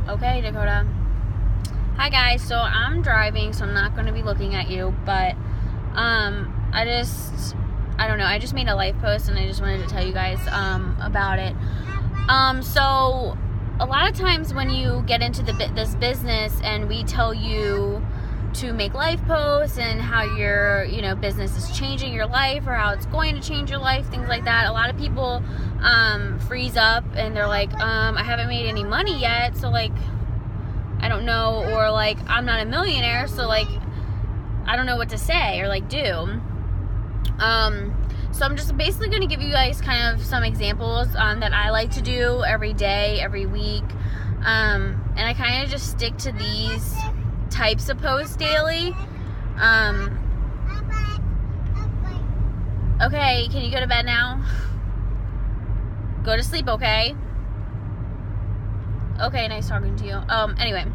Okay, Dakota. Hi guys, so I'm driving, so I'm not going to be looking at you, but I don't know, I just made a life post and I just wanted to tell you guys about it. So a lot of times when you get into this business and we tell you to make life posts and how your business is changing your life or how it's going to change your life, things like that, a lot of people freeze up and they're like, I haven't made any money yet, so like I don't know, or like I'm not a millionaire, so like I don't know what to say or like do. So I'm just basically going to give you guys kind of some examples that I like to do every day, every week, and I kind of just stick to these types of posts daily. Okay, can you go to bed now? Go to sleep, okay? Okay, nice talking to you. Anyway,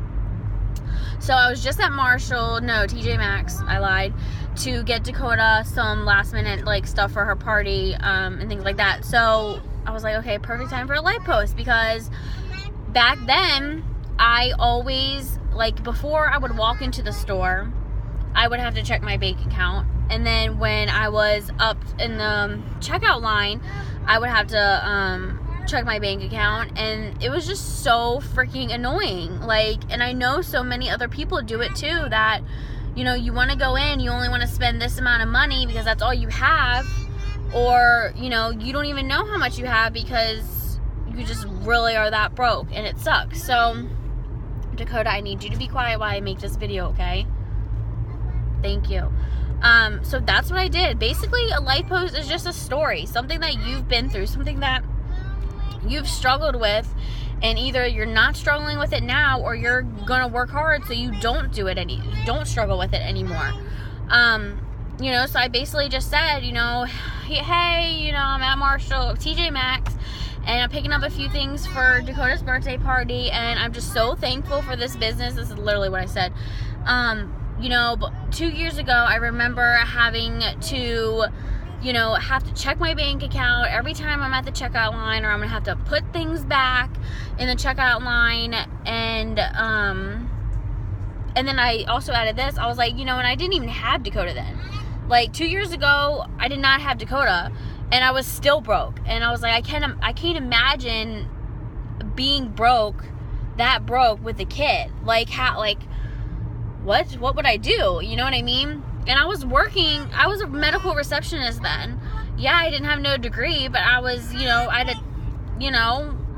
so I was just at TJ Maxx, I lied, to get Dakota some last minute like stuff for her party, and things like that. So I was like, okay, perfect time for a live post, because back then I always, like, before I would walk into the store, I would have to check my bank account, and then when I was up in the checkout line, I would have to check my bank account, and it was just so freaking annoying. Like, and I know so many other people do it too, that you want to go in, you only want to spend this amount of money because that's all you have, or you don't even know how much you have because you just really are that broke, and it sucks. So Dakota, I need you to be quiet while I make this video, okay? Thank you. So that's what I did. Basically, a life post is just a story, something that you've been through, something that you've struggled with, and either you're not struggling with it now, or you're gonna work hard so you don't struggle with it anymore. So I basically just said, hey, I'm at TJ Maxx, and I'm picking up a few things for Dakota's birthday party, and I'm just so thankful for this business. This is literally what I said. 2 years ago, I remember having to check my bank account every time I'm at the checkout line, or I'm gonna have to put things back in the checkout line, and then I also added this. I was like, and I didn't even have Dakota then. Like 2 years ago, I did not have Dakota, and I was still broke. And I was like, I can't imagine being that broke with a kid. Like, how, like, what would I do? You know what I mean? And I was a medical receptionist then. Yeah, I didn't have no degree, but I was, I had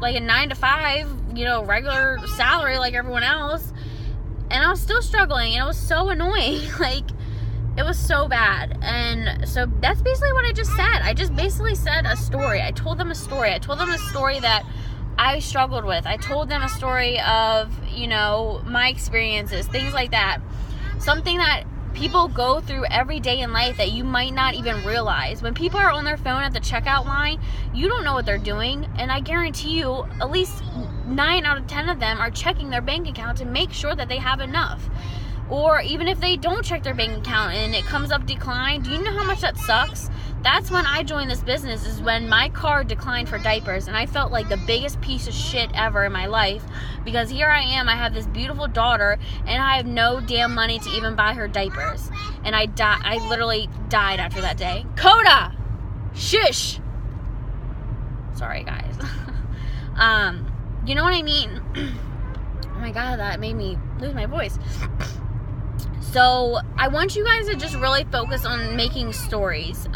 like a 9 to 5, regular salary like everyone else. And I was still struggling, and it was so annoying. Like, it was so bad. And so that's basically what I just said. I just basically said a story. I told them a story. I told them a story that I struggled with. I told them a story of, my experiences, things like that. Something that people go through every day in life that you might not even realize. When people are on their phone at the checkout line, you don't know what they're doing, and I guarantee you at least 9 out of 10 of them are checking their bank account to make sure that they have enough. Or even if they don't check their bank account and it comes up declined, do you know how much that sucks? That's when I joined this business, is when my card declined for diapers, and I felt like the biggest piece of shit ever in my life, because here I am, I have this beautiful daughter, and I have no damn money to even buy her diapers. And I literally died after that day. Coda! Shush! Sorry, guys. You know what I mean? Oh my god, that made me lose my voice. So I want you guys to just really focus on making stories.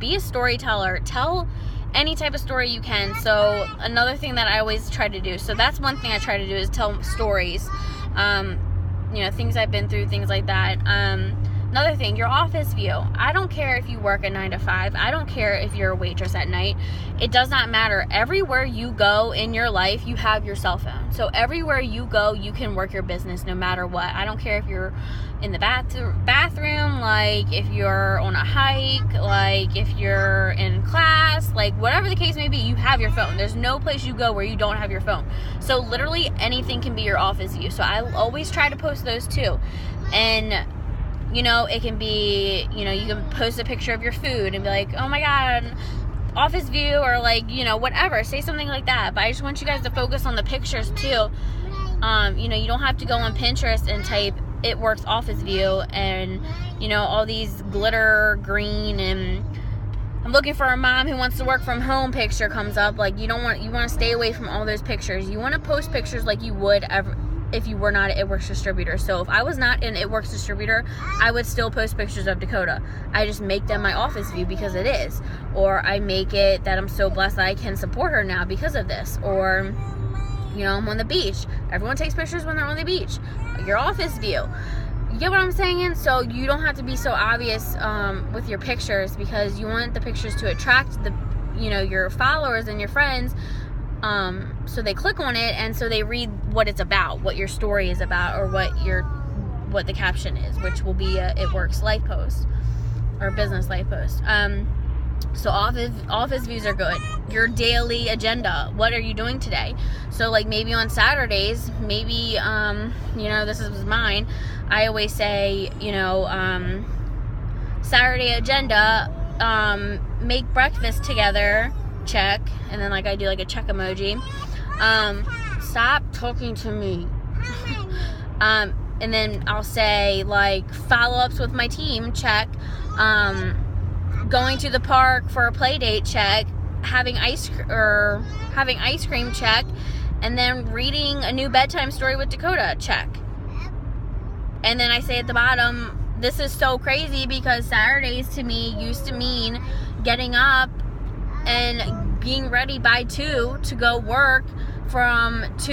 Be a storyteller. Tell any type of story you can. So another thing that I always try to do, so that's one thing I try to do, is tell stories. Things I've been through, things like that. Another thing, your office view. I don't care if you work a 9 to 5. I don't care if you're a waitress at night. It does not matter. Everywhere you go in your life, you have your cell phone. So everywhere you go, you can work your business no matter what. I don't care if you're in the bathroom, like if you're on a hike, like if you're in class, like whatever the case may be, you have your phone. There's no place you go where you don't have your phone. So literally anything can be your office view. So I always try to post those too. And it can be, you can post a picture of your food and be like, oh my god, office view, or like, whatever. Say something like that. But I just want you guys to focus on the pictures too. You don't have to go on Pinterest and type "it works office view" and all these glitter green and "I'm looking for a mom who wants to work from home" picture comes up. Like, you want to stay away from all those pictures. You want to post pictures like you would if you were not an It Works distributor. So if I was not an It Works distributor, I would still post pictures of Dakota. I just make them my office view because it is. Or I make it that I'm so blessed that I can support her now because of this. Or, I'm on the beach. Everyone takes pictures when they're on the beach. Your office view. You get what I'm saying? So you don't have to be so obvious with your pictures, because you want the pictures to attract your followers and your friends. So they click on it, and so they read what it's about, what your story is about, or what the caption is, which will be a It Works life post or business life post. So office views are good. Your daily agenda. What are you doing today? So like maybe on Saturdays, maybe this is mine. I always say, Saturday agenda, make breakfast together, check, and then I do a check emoji. Stop talking to me. And then I'll say follow-ups with my team, check. Going to the park for a play date, check. Having ice cream, check. And then reading a new bedtime story with Dakota, check. And then I say at the bottom, this is so crazy because Saturdays to me used to mean getting up and being ready by 2 to go work from 2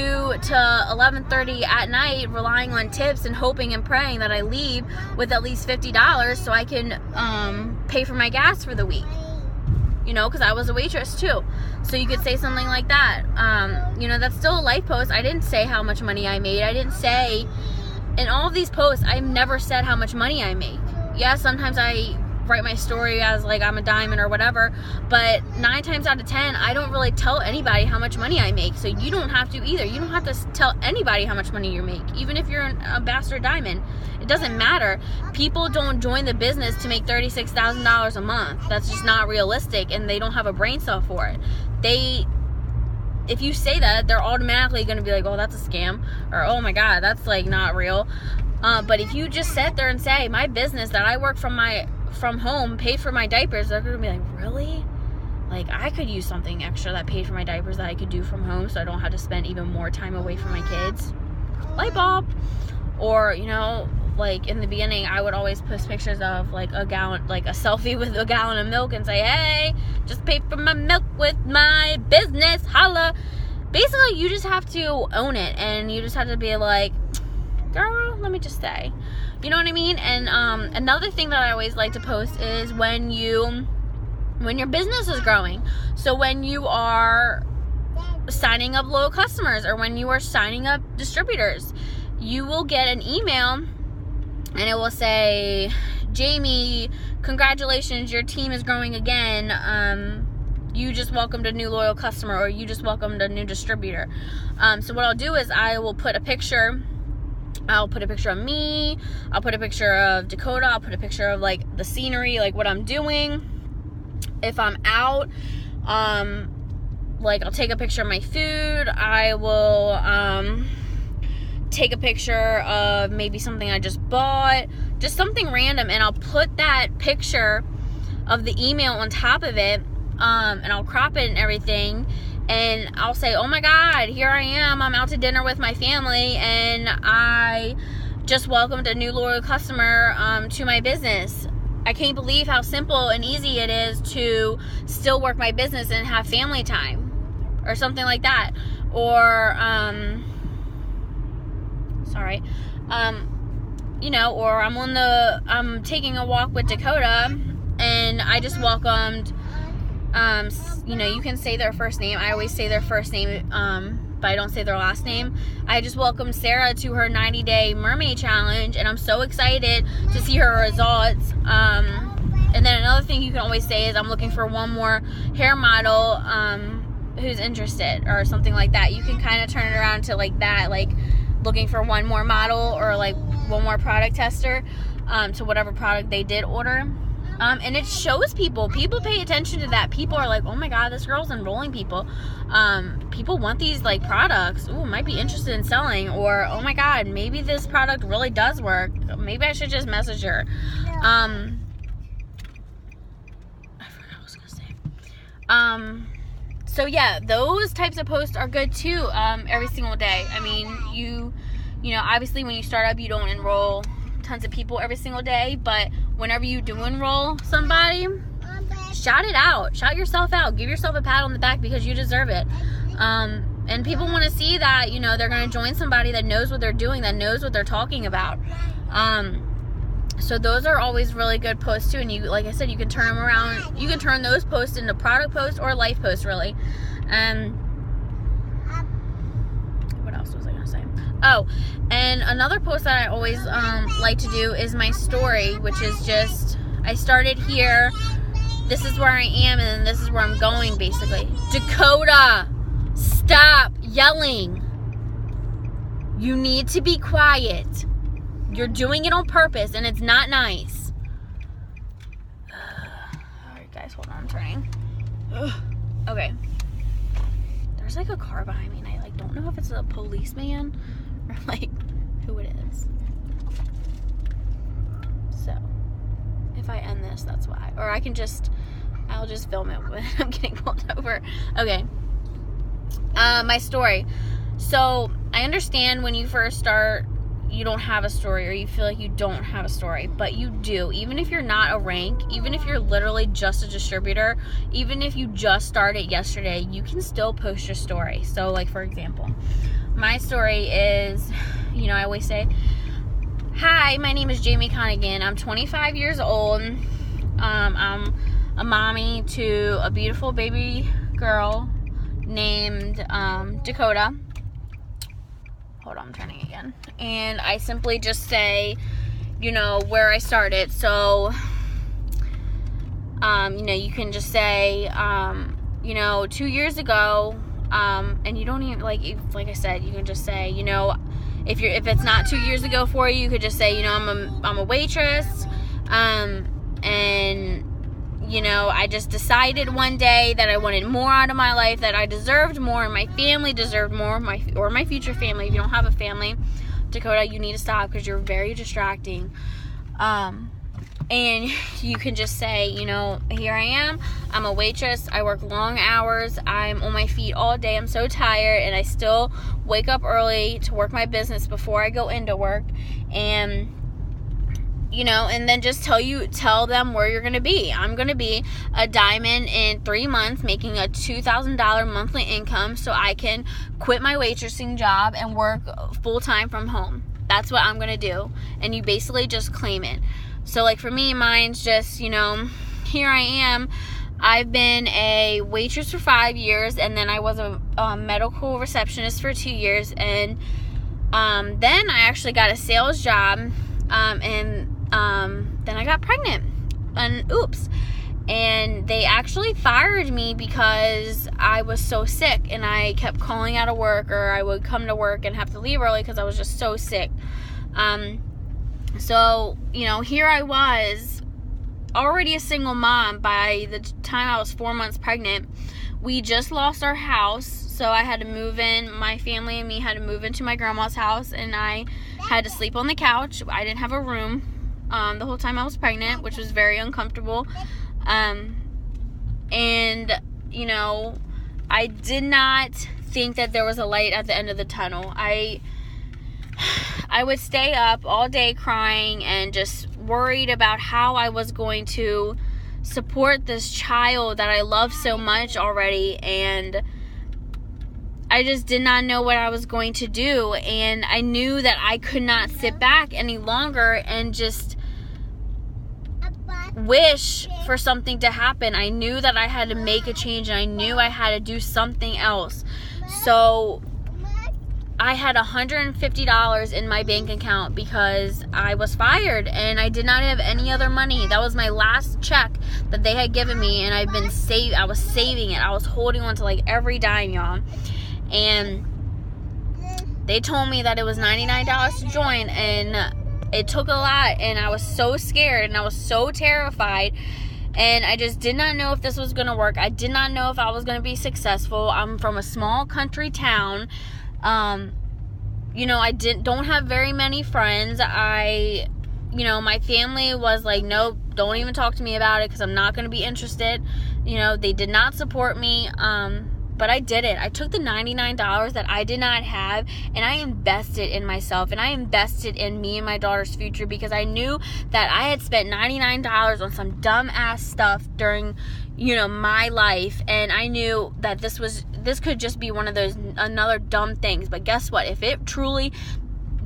to 11:30 at night, relying on tips and hoping and praying that I leave with at least $50 so I can pay for my gas for the week. Because I was a waitress too. So you could say something like that. That's still a life post. I didn't say how much money I made. I didn't say, in all of these posts, I've never said how much money I make. Yeah, sometimes I write my story as I'm a diamond or whatever, but 9 times out of 10 I don't really tell anybody how much money I make. So you don't have to either. You don't have to tell anybody how much money you make, even if you're a bastard diamond. It doesn't matter. People don't join the business to make $36,000 a month. That's just not realistic, and they don't have a brain cell for it. If you say that, they're automatically going to be like, oh, that's a scam, or oh my god, that's not real. But if you just sit there and say, my business that I work from home paid for my diapers, they're going to be like, really? I could use something extra that paid for my diapers that I could do from home so I don't have to spend even more time away from my kids. Light bulb. Or, in the beginning, I would always post pictures of a gallon, a selfie with a gallon of milk and say, hey, just paid for my milk with my business, holla. Basically, you just have to own it, and you just have to be like, girl, let me just say. You know what I mean? And another thing that I always like to post is when your business is growing. So when you are signing up loyal customers, or when you are signing up distributors, you will get an email and it will say, Jamie, congratulations, your team is growing again. You just welcomed a new loyal customer, or you just welcomed a new distributor. So what I'll do is I will put a picture. I'll put a picture of me. I'll put a picture of Dakota. I'll put a picture of the scenery, what I'm doing. If I'm out, I'll take a picture of my food. I will take a picture of maybe something I just bought, just something random, and I'll put that picture of the email on top of it, and I'll crop it and everything, and I'll say, oh my god, here I am, I'm out to dinner with my family, and I just welcomed a new loyal customer to my business. I can't believe how simple and easy it is to still work my business and have family time, or something like that. Or or I'm taking a walk with Dakota, and I just welcomed, you can say their first name. I always say their first name, but I don't say their last name. I just welcomed Sarah to her 90-day mermaid challenge, and I'm so excited to see her results. And then another thing you can always say is, I'm looking for one more hair model who's interested, or something like that. You can kind of turn it around to that, looking for one more model, or one more product tester to whatever product they did order. And it shows people pay attention to that. People are like, oh my god, this girl's enrolling people. People want these like products. Ooh, might be interested in selling. Or, oh my god, maybe this product really does work. Maybe I should just message her. I forgot what I was gonna say. So yeah, those types of posts are good too. Every single day. I mean, you know, obviously when you start up, you don't enroll tons of people every single day, but whenever you do enroll somebody, shout it out, shout yourself out, give yourself a pat on the back, because you deserve it. And people want to see that, you know, they're going to join somebody that knows what they're doing, that knows what they're talking about. So those are always really good posts too, and you, like I said, you can turn them around, you can turn those posts into product posts or life posts, really. What else was I going to say? Oh, and another post that I always like to do is my story, which is just, I started here, this is where I am, and then this is where I'm going, basically. Dakota, stop yelling. You need to be quiet. You're doing it on purpose, and it's not nice. Alright, guys, hold on, I'm turning. Okay. There's like a car behind me, and I like don't know if it's a policeman or like who it is. So if I end this, that's why. Or I'll just film it when I'm getting pulled over. Okay. My story. So I understand when you first start, you don't have a story, or you feel like you don't have a story, but you do. Even if you're not a rank, even if you're literally just a distributor, even if you just started yesterday, you can still post your story. So like, for example, my story is, you know, I always say, hi, my name is Jamie Connigan. I'm 25 years old. I'm a mommy to a beautiful baby girl named Dakota. Hold on, I'm turning again. And I simply just say, you know, where I started. So, you know, you can just say, you know, 2 years ago, and you don't even, like I said, you can just say, you know, if it's not 2 years ago for you, you could just say, you know, I'm a waitress, and you know, I just decided one day that I wanted more out of my life, that I deserved more, and my family deserved more, or my future family. If you don't have a family, Dakota, you need to stop because you're very distracting. And you can just say, you know, here I am. I'm a waitress. I work long hours. I'm on my feet all day. I'm so tired, and I still wake up early to work my business before I go into work. And you know, and then just tell them where you're going to be. I'm going to be a diamond in 3 months, making a $2,000 monthly income, so I can quit my waitressing job and work full-time from home. That's what I'm going to do. And you basically just claim it. So like for me, mine's just, you know, here I am. I've been a waitress for 5 years, and then I was a medical receptionist for 2 years, and then I actually got a sales job, and then I got pregnant, and oops, and they actually fired me because I was so sick, and I kept calling out of work, or I would come to work and have to leave early because I was just so sick. So, you know, here I was, already a single mom by the time I was 4 months pregnant. We just lost our house, so I had to move in. My family and me had to move into my grandma's house, and I had to sleep on the couch. I didn't have a room the whole time I was pregnant, which was very uncomfortable. And, you know, I did not think that there was a light at the end of the tunnel. I would stay up all day crying and just worried about how I was going to support this child that I love so much already, and I just did not know what I was going to do. And I knew that I could not sit back any longer and just wish for something to happen. I knew that I had to make a change, and I knew I had to do something else. So I had $150 in my bank account because I was fired, and I did not have any other money. That was my last check that they had given me, and I was saving it. I was holding on to like every dime, y'all. And they told me that it was $99 to join, and it took a lot, and I was so scared, and I was so terrified, and I just did not know if this was going to work. I did not know if I was going to be successful. I'm from a small country town. You know, I don't have very many friends. You know, my family was like, nope, don't even talk to me about it because I'm not going to be interested. You know, they did not support me. But I did it. I took the $99 that I did not have, and I invested in myself, and I invested in me and my daughter's future, because I knew that I had spent $99 on some dumb ass stuff during, you know, my life, and I knew that this could just be one of those, another dumb things. But guess what? If it truly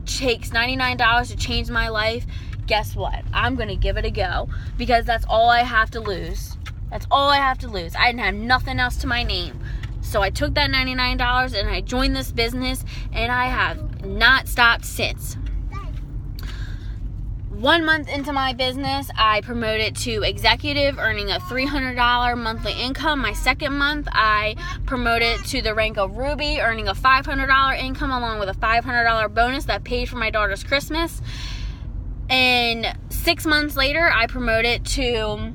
takes $99 to change my life, guess what? I'm going to give it a go, because that's all I have to lose. That's all I have to lose. I didn't have nothing else to my name. So I took that $99 and I joined this business, and I have not stopped since. 1 month into my business, I promoted to executive, earning a $300 monthly income. My second month, I promoted to the rank of Ruby, earning a $500 income, along with a $500 bonus that paid for my daughter's Christmas. And 6 months later, I promoted to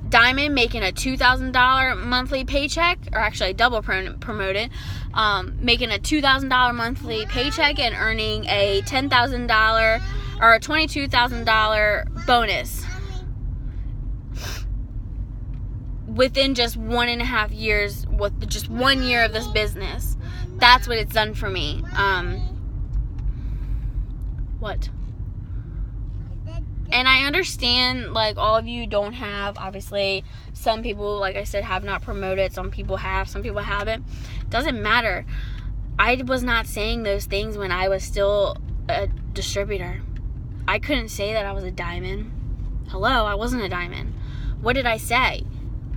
Diamond, making a $2,000 monthly paycheck, or actually I double promoted, making a $2,000 monthly paycheck and earning a $10,000 or a $22,000 bonus within just 1.5 years, with just 1 year of this business. That's what it's done for me. And I understand, like, all of you don't have, obviously, some people, like I said, have not promoted, some people have, some people haven't. Doesn't matter. I was not saying those things when I was still a distributor. I couldn't say that I was a diamond. Hello, I wasn't a diamond. What did I say?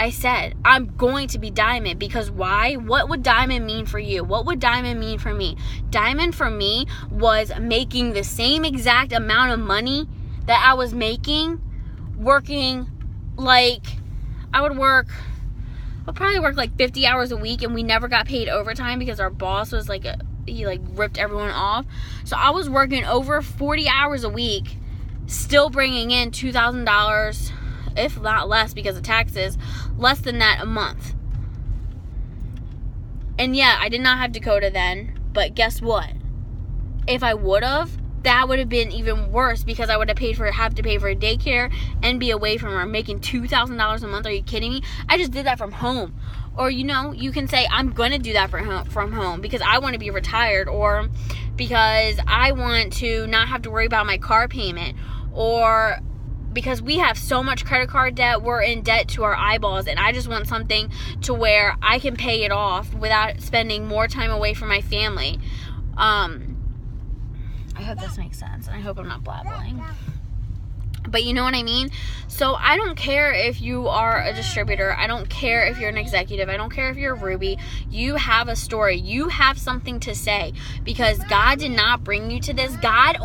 I said, I'm going to be diamond, because why? What would diamond mean for you? What would diamond mean for me? Diamond for me was making the same exact amount of money that I was making, working, like, I would probably work like 50 hours a week, and we never got paid overtime because our boss was like, he like ripped everyone off. So I was working over 40 hours a week, still bringing in $2,000, if not less because of taxes, less than that a month. And yeah, I did not have Dakota then, but guess what? If I would have, that would have been even worse, because I would have to pay for a daycare and be away from her, making $2,000 a month. Are you kidding me? I just did that from home. Or, you know, you can say, I'm going to do that from home because I want to be retired, or because I want to not have to worry about my car payment, or because we have so much credit card debt, we're in debt to our eyeballs, and I just want something to where I can pay it off without spending more time away from my family. I hope this makes sense, and I hope I'm not blabbling. But you know what I mean? So I don't care if you are a distributor. I don't care if you're an executive. I don't care if you're a Ruby. You have a story. You have something to say, because God did not bring you to this. God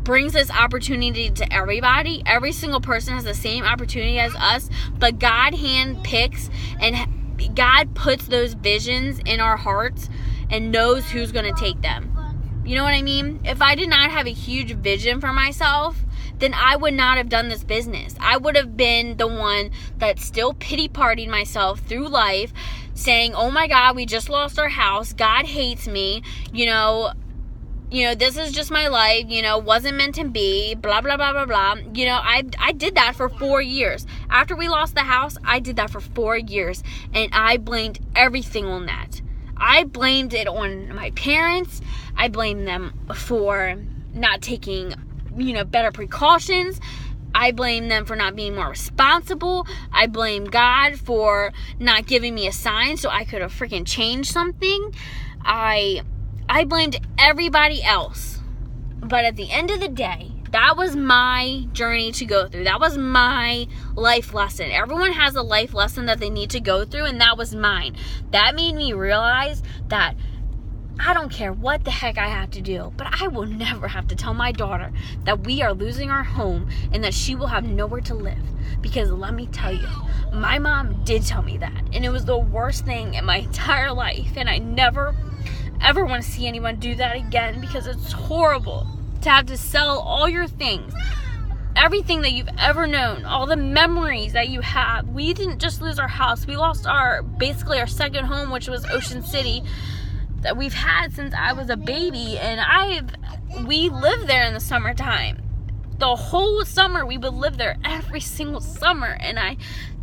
brings this opportunity to everybody. Every single person has the same opportunity as us, but God handpicks, and God puts those visions in our hearts and knows who's going to take them. You know what I mean? If I did not have a huge vision for myself, then I would not have done this business. I would have been the one that still pity-partied myself through life, saying, oh my God, we just lost our house. God hates me. You know, this is just my life. You know, wasn't meant to be. Blah, blah, blah, blah, blah. You know, I did that for 4 years. After we lost the house, I did that for 4 years. And I blamed everything on that. I blamed it on my parents. I blamed them for not taking, better precautions. I blame them for not being more responsible. I blame God for not giving me a sign so I could have freaking changed something. I blamed everybody else. But at the end of the day, that was my journey to go through. That was my life lesson. Everyone has a life lesson that they need to go through, and that was mine. That made me realize that I don't care what the heck I have to do, but I will never have to tell my daughter that we are losing our home and that she will have nowhere to live. Because let me tell you, my mom did tell me that, and it was the worst thing in my entire life, and I never, ever want to see anyone do that again, because it's horrible to have to sell all your things, everything that you've ever known, all the memories that you have. We didn't just lose our house, we lost basically our second home, which was Ocean City, that we've had since I was a baby. And we lived there in the summertime. The whole summer we would live there, every single summer. And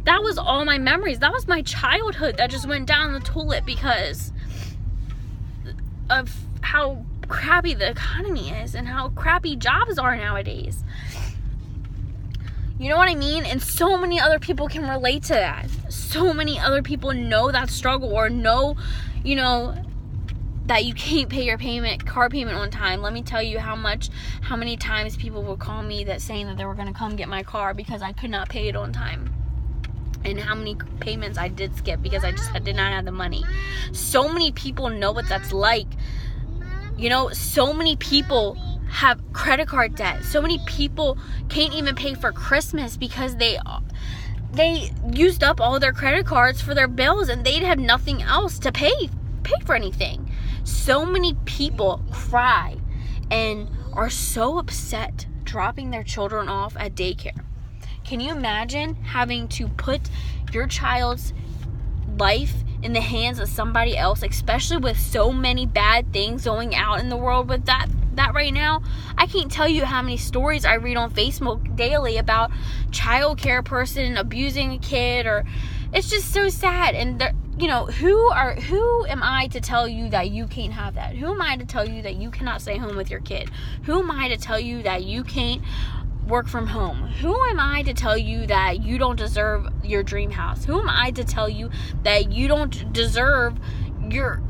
that was all my memories. That was my childhood that just went down the toilet because of how crappy the economy is and how crappy jobs are nowadays. You know what I mean? And so many other people can relate to that. So many other people know that struggle, or know, you know, that you can't pay your car payment on time. Let me tell you how many times people will call me saying that they were going to come get my car because I could not pay it on time. And how many payments I did skip because I did not have the money. So many people know what that's like. You know, so many people have credit card debt. So many people can't even pay for Christmas because they used up all their credit cards for their bills and they'd have nothing else to pay for anything. So many people cry and are so upset dropping their children off at daycare. Can you imagine having to put your child's life in the hands of somebody else, especially with so many bad things going out in the world with that right now? I can't tell you how many stories I read on Facebook daily about child care person abusing a kid, or it's just so sad. And you know, who am I to tell you that you can't have that? Who am I to tell you that you cannot stay home with your kid? Who am I to tell you that you can't work from home? Who am I to tell you that you don't deserve your dream house? Who am I to tell you that you don't deserve your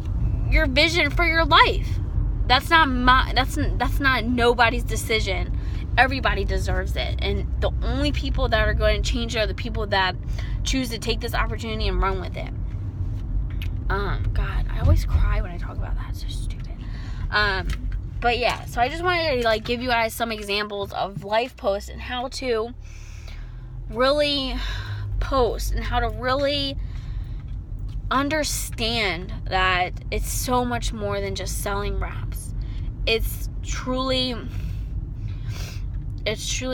vision for your life? That's not nobody's decision. Everybody deserves it. And the only people that are going to change it are the people that choose to take this opportunity and run with it. God, I always cry when I talk about that. It's so stupid. But yeah, so I just wanted to give you guys some examples of life posts and how to really post and how to really understand that it's so much more than just selling wraps. It's truly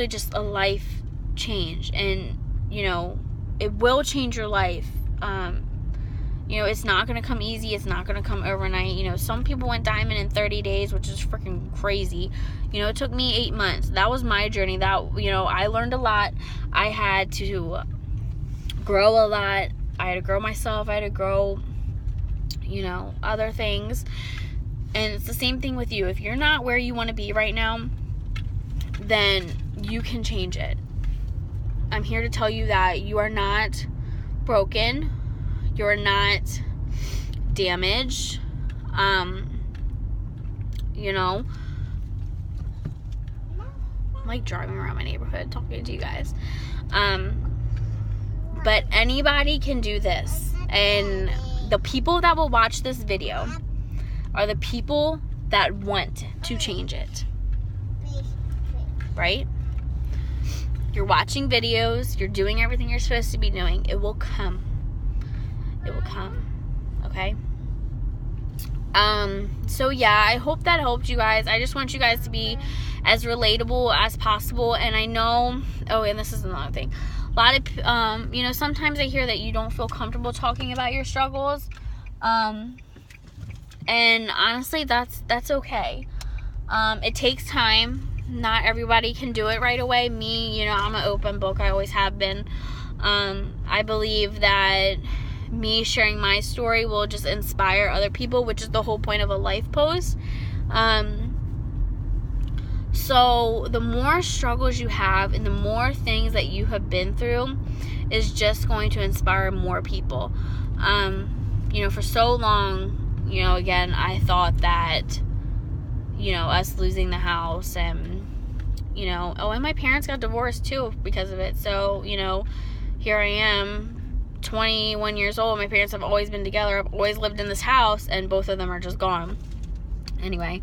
just a life change, and you know, it will change your life. You know, it's not going to come easy. It's not going to come overnight. You know, some people went diamond in 30 days, which is freaking crazy. You know, it took me 8 months. That was my journey. You know, I learned a lot. I had to grow a lot. I had to grow myself. I had to grow, you know, other things. And it's the same thing with you. If you're not where you want to be right now, then you can change it. I'm here to tell you that you are not broken. You're not damaged. You know, I'm like driving around my neighborhood talking to you guys. But anybody can do this. And the people that will watch this video are the people that want to change it. Right? You're watching videos. You're doing everything you're supposed to be doing. It will come. It will come. Okay? So yeah, I hope that helped you guys. I just want you guys to be as relatable as possible. And I know, and this is another thing. A lot of, you know, sometimes I hear that you don't feel comfortable talking about your struggles. And honestly, that's okay. It takes time. Not everybody can do it right away. Me, you know, I'm an open book. I always have been. I believe that me sharing my story will just inspire other people, which is the whole point of a life post. So the more struggles you have and the more things that you have been through is just going to inspire more people. You know, for so long, you know, again, I thought that, you know, us losing the house and, you know, and my parents got divorced too because of it. So, you know, here I am, 21 years old. My parents have always been together. I've always lived in this house, and both of them are just gone. Anyway,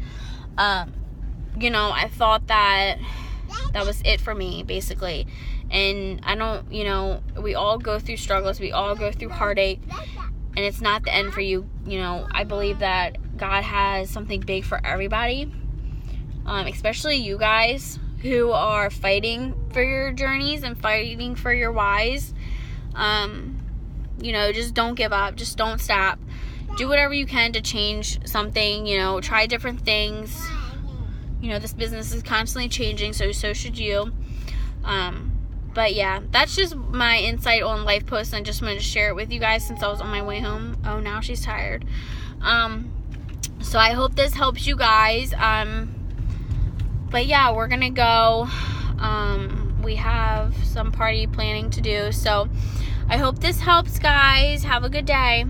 you know, I thought that was it for me, basically. And I don't, you know, we all go through struggles. We all go through heartache, and it's not the end for you. You know, I believe that God has something big for everybody, especially you guys who are fighting for your journeys and fighting for your whys. Just don't give up. Just don't stop. Do whatever you can to change something. Try different things. This business is constantly changing, so should you. But yeah, that's just my insight on Life Post, and I just wanted to share it with you guys since I was on my way home. Oh, now she's tired. So I hope this helps you guys. But yeah, we're gonna go. We have some party planning to do, so I hope this helps, guys. Have a good day.